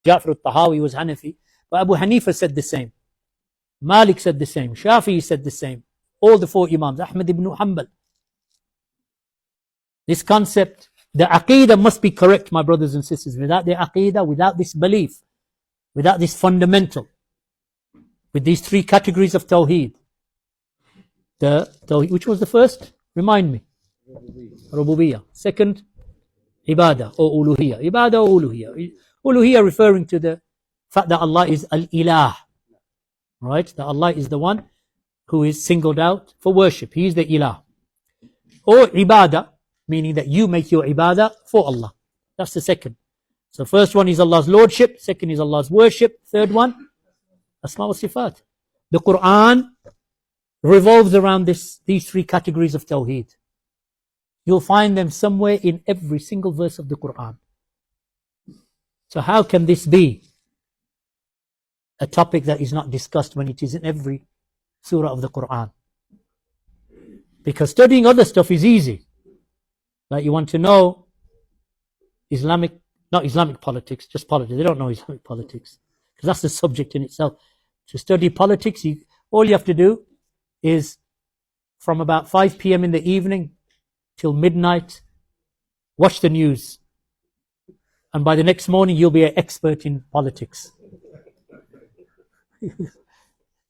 Ja'far al-Tahawi was Hanafi, but Abu Hanifa said the same. Malik said the same. Shafi'i said the same. All the four Imams, Ahmad ibn Hanbal. This concept, the Aqeedah must be correct, my brothers and sisters. Without the Aqeedah, without this belief, without this fundamental, with these three categories of Tawheed. Which was the first? Remind me. Rububiyyah. Second, Ibadah or Uluhiyyah. Ibadah or Uluhiyyah. Uluhiyyah referring to the fact that Allah is Al-Ilah. Right? That Allah is the one who is singled out for worship. He is the Ilah. Or Ibadah, meaning that you make your Ibadah for Allah. That's the second. So first one is Allah's Lordship. Second is Allah's worship. Third one, Asma wa Sifat. The Quran revolves around these three categories of Tawheed. You'll find them somewhere in every single verse of the Quran. So how can this be a topic that is not discussed when it is in every surah of the Quran? Because studying other stuff is easy. Like you want to know not Islamic politics, just politics. They don't know Islamic politics. Because that's the subject in itself. To study politics, all you have to do is from about 5 p.m. in the evening till midnight, watch the news. And by the next morning, you'll be an expert in politics.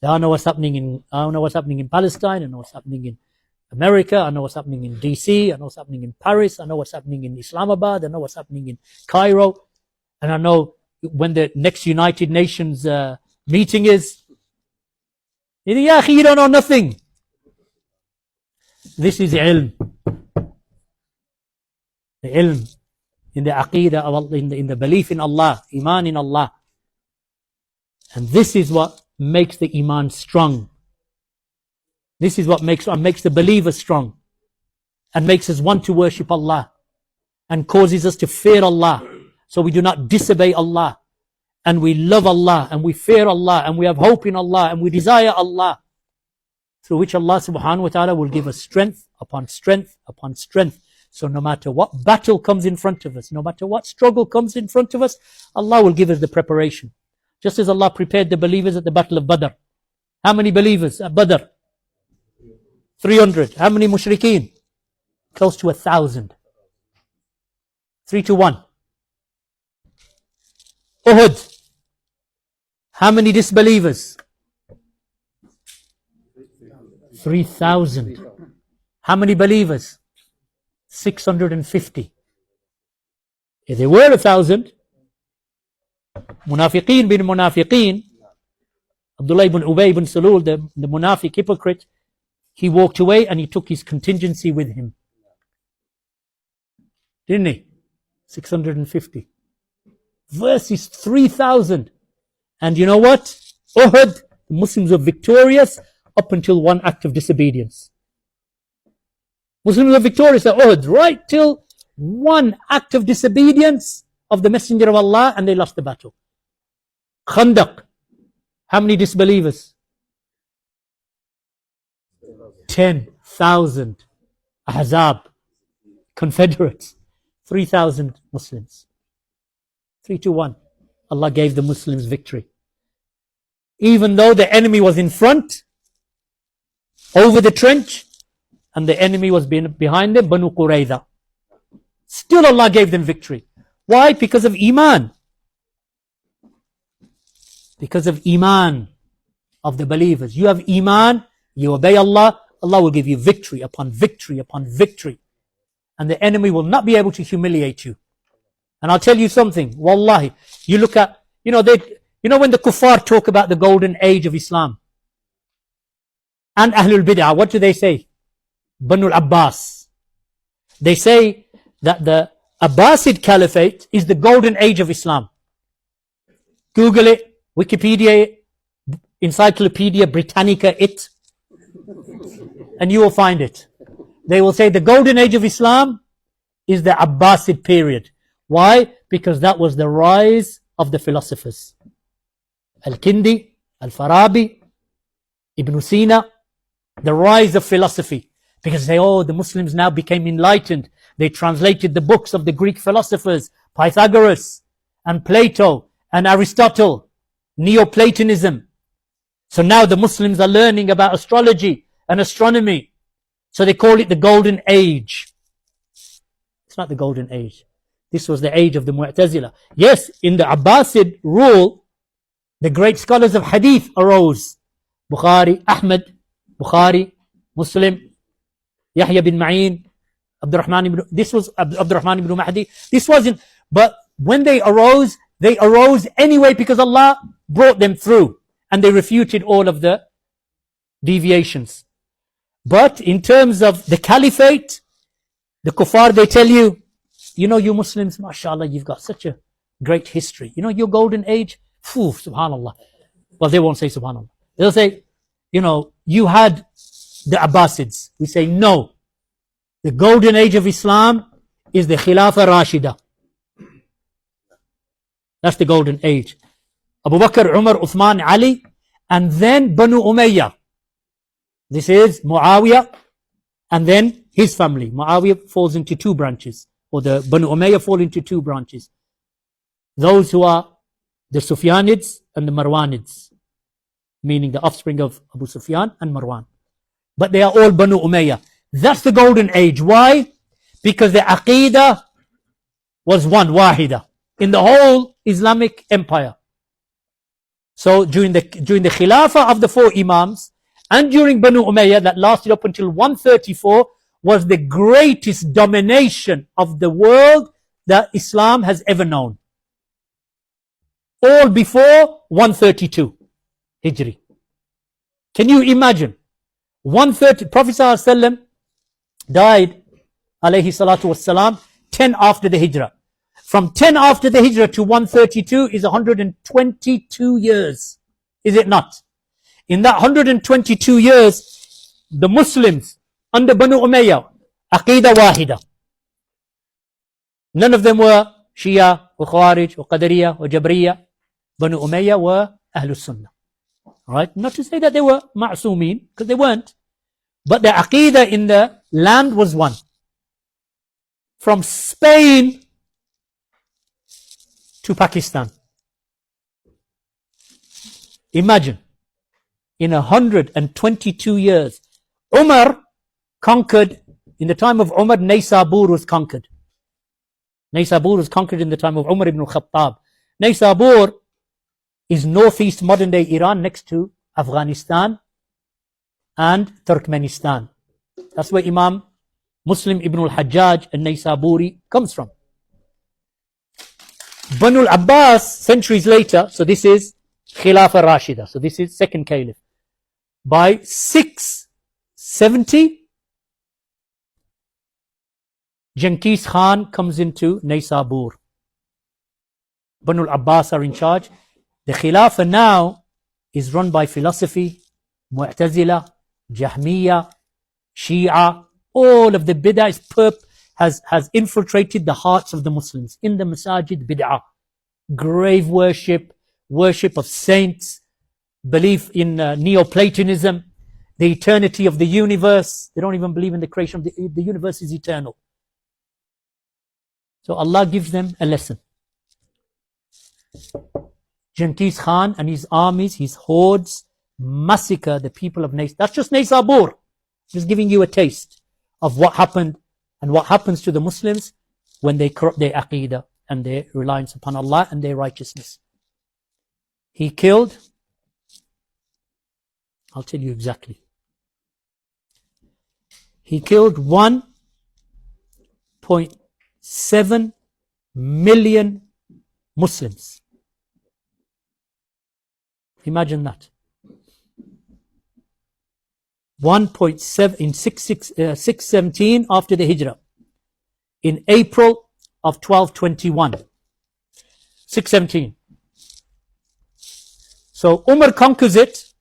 I know what's happening in Palestine. I know what's happening in America. I know what's happening in DC. I know what's happening in Paris. I know what's happening in Islamabad. I know what's happening in Cairo. And I know when the next United Nations meeting is. You don't know nothing. This is ilm. The ilm in the aqeedah of Allah, in the belief in Allah, iman in Allah. And this is what makes the iman strong. This is what makes the believer strong and makes us want to worship Allah and causes us to fear Allah. So we do not disobey Allah and we love Allah and we fear Allah and we have hope in Allah and we desire Allah, through which Allah subhanahu wa ta'ala will give us strength upon strength upon strength. So no matter what battle comes in front of us, no matter what struggle comes in front of us, Allah will give us the preparation. Just as Allah prepared the believers at the Battle of Badr. How many believers at Badr? 300. How many mushrikeen? Close to 1,000. 3-1. Uhud. How many disbelievers? 3,000. How many believers? 650. If they were 1,000, Munafiqeen bin Munafiqeen, Abdullah ibn Ubay ibn Salul, the Munafiq hypocrite, he walked away and he took his contingency with him. Didn't he? 650. Versus 3,000. And you know what? Uhud, the Muslims were victorious up until one act of disobedience. Muslims were victorious at Uhud right till one act of disobedience of the Messenger of Allah, and they lost the battle. Khandaq. How many disbelievers? 10,000. Ahzab. Confederates. 3,000 Muslims. 3-1. Allah gave the Muslims victory. Even though the enemy was in front, over the trench, and the enemy was behind them, Banu Qurayza. Still Allah gave them victory. Why? Because of Iman. Because of Iman of the believers. You have Iman, you obey Allah, Allah will give you victory upon victory upon victory. And the enemy will not be able to humiliate you. And I'll tell you something, wallahi, you look at, when the kuffar talk about the golden age of Islam and Ahlul Bid'ah, what do they say? Banu al-Abbas. They say that the Abbasid Caliphate is the golden age of Islam. Google it, Wikipedia, Encyclopedia Britannica, and you will find it. They will say the golden age of Islam is the Abbasid period. Why? Because that was the rise of the philosophers. Al-Kindi, Al-Farabi, Ibn Sina, the rise of philosophy. Because they say, the Muslims now became enlightened. They translated the books of the Greek philosophers, Pythagoras and Plato and Aristotle, Neoplatonism. So now the Muslims are learning about astrology and astronomy. So they call it the Golden Age. It's not the Golden Age. This was the age of the Mu'tazila. Yes, in the Abbasid rule, the great scholars of Hadith arose. Bukhari, Ahmad, Bukhari, Muslim, Yahya bin Ma'in, Abdurrahman ibn, this was Abdurrahman ibn Mahdi. This wasn't, but when they arose anyway because Allah brought them through and they refuted all of the deviations. But in terms of the caliphate, the kuffar, they tell you, you know, you Muslims, mashallah, you've got such a great history. You know, your golden age, phew, subhanallah. Well, they won't say subhanallah. They'll say, you know, you had the Abbasids. We say, no. The golden age of Islam is the Khilafah Rashida. That's the golden age. Abu Bakr, Umar, Uthman, Ali, and then Banu Umayyah. This is Muawiyah, and then his family. Muawiyah falls into two branches, or the Banu Umayyah fall into two branches. Those who are the Sufyanids and the Marwanids, meaning the offspring of Abu Sufyan and Marwan. But they are all Banu Umayyah. That's the golden age. Why? Because the Aqeedah was one, Wāḥida, in the whole Islamic empire. So during the Khilafah of the four Imams and during Banu Umayyah that lasted up until 134 was the greatest domination of the world that Islam has ever known. All before 132 Hijri. Can you imagine? 130, Prophet ﷺ died, alayhi salatu wassalam, 10 after the Hijrah. From 10 after the Hijrah to 132 is 122 years. Is it not? In that 122 years, the Muslims under Banu Umayyah, Aqeedah Wāḥida. None of them were Shia or Khawarij or Qadariyah or Jabriyah. Banu Umayyah were Ahlul Sunnah. Right? Not to say that they were ma'soomeen, because they weren't. But the Aqeedah in the land was one. From Spain to Pakistan. Imagine, in 122 years, Umar conquered, in the time of Umar, Naysabur was conquered. Naysabur was conquered in the time of Umar ibn Khattab. Naysabur is northeast modern day Iran next to Afghanistan and Turkmenistan. That's where Imam Muslim ibn al-Hajjaj al-Naysaburi comes from. Banu al-Abbas, centuries later, so this is Khilafah Rashida, so this is second caliph. By 670, Genghis Khan comes into Naysabur. Banu al-Abbas are in charge. The Khilafah now is run by philosophy, Mu'tazila, Jahmiyyah, Shia, all of the bid'ah has infiltrated the hearts of the Muslims. In the masajid, bid'ah, grave worship, worship of saints, belief in Neoplatonism, the eternity of the universe. They don't even believe in the creation of the universe is eternal. So Allah gives them a lesson. Genghis Khan and his armies, his hordes, massacre the people of Naysabur. That's just Naysabur. Just giving you a taste of what happened and what happens to the Muslims when they corrupt their Aqeedah and their reliance upon Allah and their righteousness. He killed, I'll tell you exactly. He killed 1.7 million Muslims. Imagine that. 1.7 in 617 after the Hijrah. In April of 1221. 617. So Umar conquers it.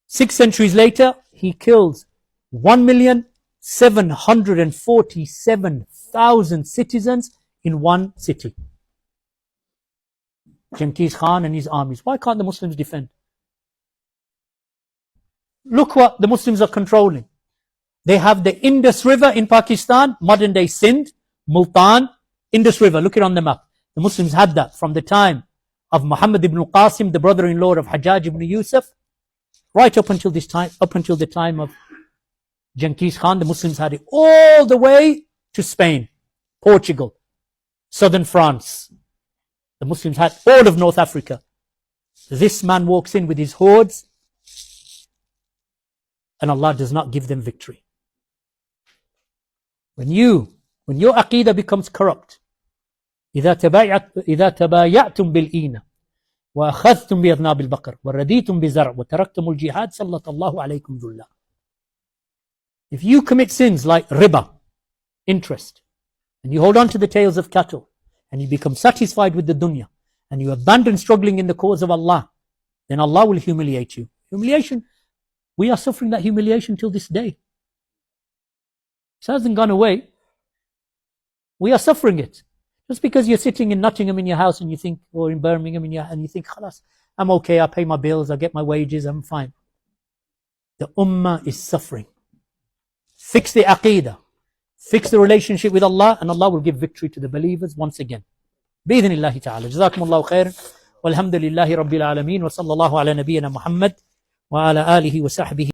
6 centuries later, he kills 1,747,000 citizens in one city. Genghis Khan and his armies. Why can't the Muslims defend? Look what the Muslims are controlling. They have the Indus River in Pakistan, modern day Sindh, Multan, Indus River. Look it on the map. The Muslims had that from the time of Muhammad ibn Qasim, the brother-in-law of Hajjaj ibn Yusuf, right up until this time, up until the time of Genghis Khan, the Muslims had it all the way to Spain, Portugal, southern France. The Muslims had all of North Africa. This man walks in with his hordes, and Allah does not give them victory. When your Aqeedah becomes corrupt, إذا تبايعتم بالإينة وأخذتم بأذناب البقر ورديتم بزرع وتركتم الجهاد سلط الله عليكم ذلا. If you commit sins like riba, interest, and you hold on to the tails of cattle, and you become satisfied with the dunya, and you abandon struggling in the cause of Allah, then Allah will humiliate you. Humiliation, we are suffering that humiliation till this day. It hasn't gone away. We are suffering it. Just because you're sitting in Nottingham in your house and you think, or in Birmingham and you think, khalas, I'm okay, I pay my bills, I get my wages, I'm fine. The ummah is suffering. Fix the Aqeedah. Fix the relationship with Allah, and Allah will give victory to the believers once again. بإذن الله تعالى. جزاكم الله خير. والحمد لله رب العالمين. وصلى الله على نبينا محمد وعلى آله وصحبه